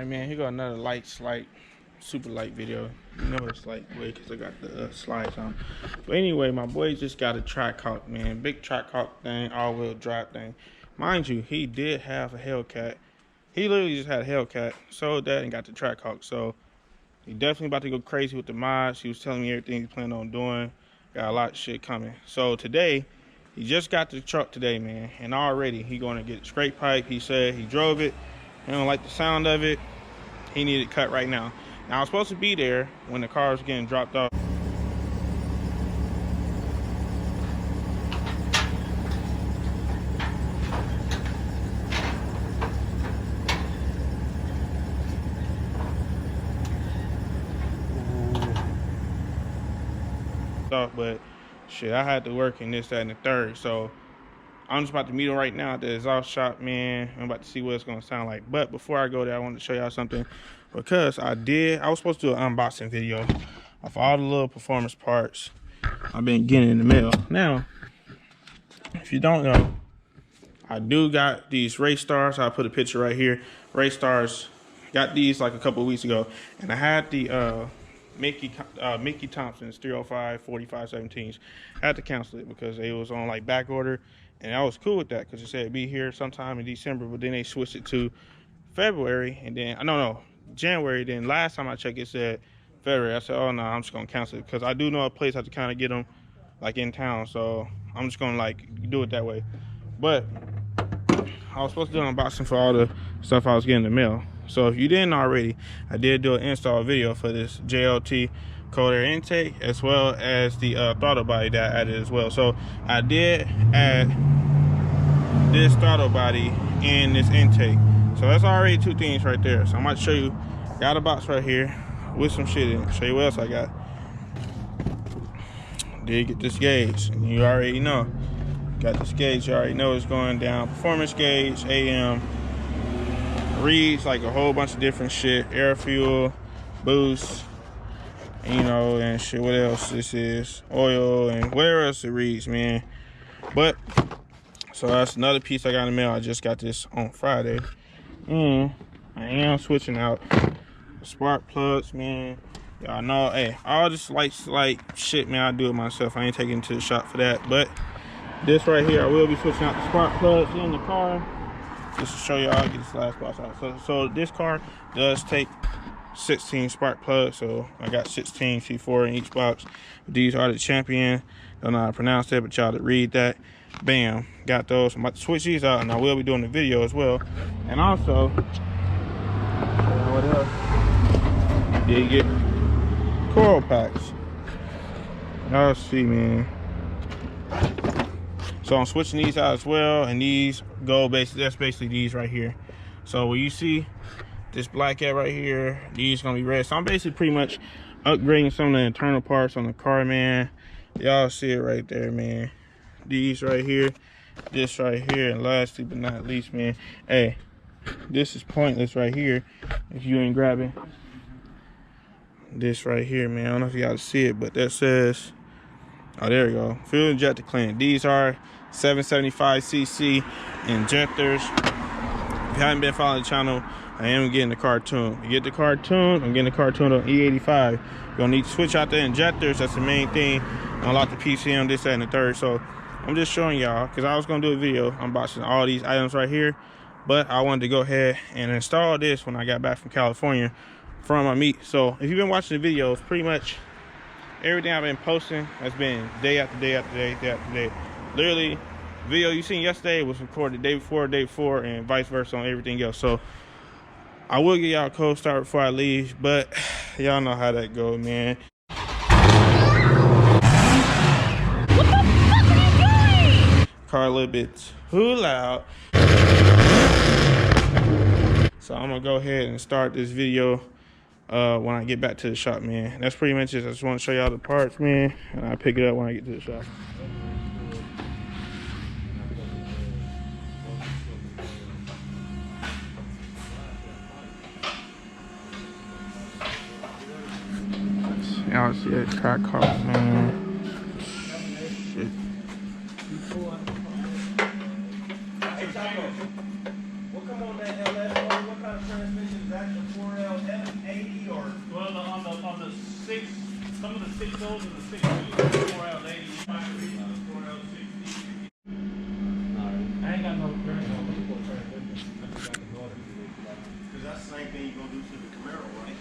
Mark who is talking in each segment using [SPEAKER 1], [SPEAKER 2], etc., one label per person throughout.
[SPEAKER 1] Alright, man, here go another super light video. You know it's lightweight because I got the slides on. But anyway, my boy just got a Trackhawk, man. Big Trackhawk thing, all-wheel drive thing. Mind you, he did have a HELLCAT. He literally just had a HELLCAT, sold that, and got the Trackhawk. So he definitely about to go crazy with the mods. He was telling me everything he's planning on doing. Got a lot of shit coming. So today, he just got the truck today, man. And already, he going to get scrape pipe. He said he drove it. He don't like the sound of it. He needed cut right now. Now, I was supposed to be there when the car was getting dropped off. But shit, I had to work in this, that, and the third. So I'm just about to meet him right now at the exhaust shop, man. I'm about to see what it's gonna sound like. But before I go there, I wanted to show y'all something, because I was supposed to do an unboxing video of all the little performance parts I've been getting in the mail. Now, if you don't know, I do got these race stars. I'll put a picture right here. Race stars, got these like a couple of weeks ago, and I had the Mickey Thompson's 305 45 17s. I had to cancel it because it was on like back order, and I was cool with that because it said it'd be here sometime in December, but then they switched it to February, and then no, January. Then last time I checked, it said February. I said, oh no, I'm just gonna cancel it because I do know a place I have to kind of get them like in town, so I'm just gonna like do it that way. But I was supposed to do an unboxing for all the stuff I was getting in the mail. So if you didn't already, I did do an install video for this JLT cold air intake, as well as the throttle body that I added as well. So I did add this throttle body and this intake. So that's already two things right there. So I'm about to show you, got a box right here with some shit in it. Show you what else I got. Did get this gauge, and you already know. Got this gauge, you already know it's going down. Performance gauge, AM. Reads like a whole bunch of different shit. Air, fuel, boost, you know, and shit. What else this is? Oil and whatever else it reads, man. But so that's another piece I got in the mail. I just got this on Friday. And I am switching out the spark plugs, man. Y'all know, hey, all this light shit, man, I do it myself. I ain't taking it to the shop for that. But this right here, I will be switching out the spark plugs in the car. Just to show y'all, I'll get this last box out. So this car does take 16 spark plugs. So I got 16 C4 in each box. These are the Champion. Don't know how to pronounce that, but y'all to read that. Bam, got those. I'm about to switch these out, and I will be doing the video as well. And also, what else? Did get coil packs. Y'all see, man. So I'm switching these out as well, and these go basically, that's basically these right here. So when you see this black cat right here, these gonna be red. So I'm basically pretty much upgrading some of the internal parts on the car, man. Y'all see it right there, man. These right here, this right here, and lastly but not least, man, hey, this is pointless right here if you ain't grabbing this right here, man. I don't know if y'all see it, but that says, oh, there we go, fuel injector clean. These are 775cc injectors. If you haven't been following the channel, I am getting the car tuned. You get the car tuned, I'm getting the car tuned on E85. You're gonna need to switch out the injectors. That's the main thing. Unlock the PCM, this, that, and the third. So I'm just showing y'all, because I was gonna do a video unboxing all these items right here, but I wanted to go ahead and install this when I got back from California from my meet. So if you've been watching the videos, pretty much everything I've been posting has been day after day after day, day after day. Literally, video you seen yesterday was recorded the day before, and vice versa on everything else. So I will get y'all a cold start before I leave, but y'all know how that goes, man.
[SPEAKER 2] What the fuck are you doing?
[SPEAKER 1] Car a little bit too loud. So I'm gonna go ahead and start this video when I get back to the shop, man. That's pretty much it. I just want to show y'all the parts, man, and I'll pick it up when I get to the shop. Y'all see that Trackhawk, man. Shit. Hey, Taco, what come on that LS? What kind of transmission is that? 6, some of the 6 O's and the 6 U's, 4L80, 4L60. I ain't got no current on me.
[SPEAKER 3] Because that's the same thing you're going to do to the Camaro, right?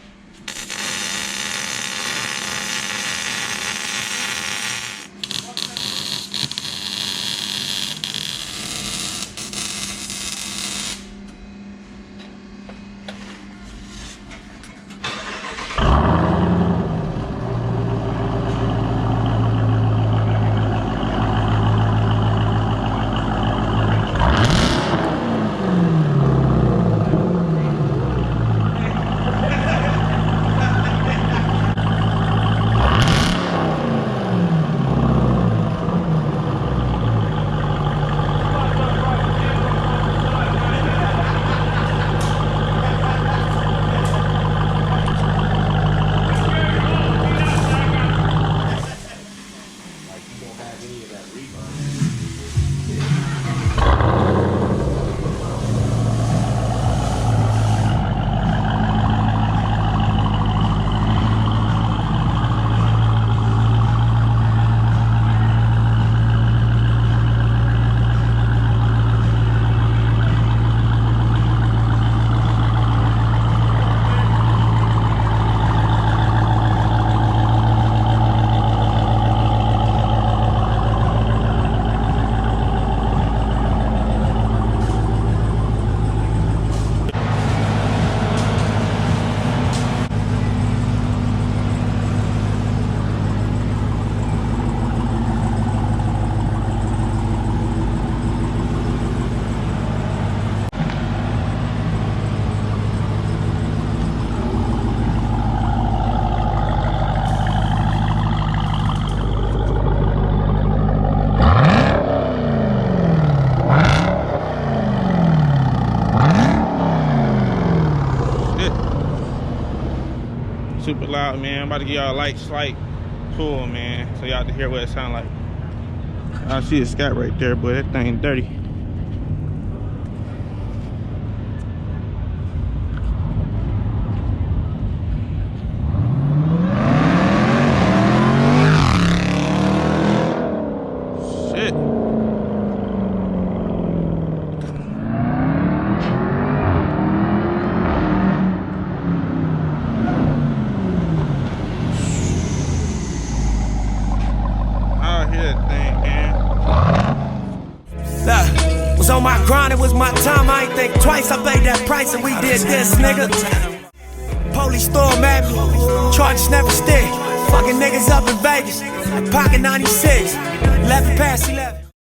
[SPEAKER 1] Super loud, man. I'm about to give y'all a light slight pull, man, so y'all can hear what it sound like. I see a scat right there, but that thing dirty. Shit.
[SPEAKER 4] Was on my grind, it was my time, I ain't think twice, I paid that price and we did this, nigga. Police storm at me, charges never stick. Fucking niggas up in Vegas, pocket 96, 11 past 11.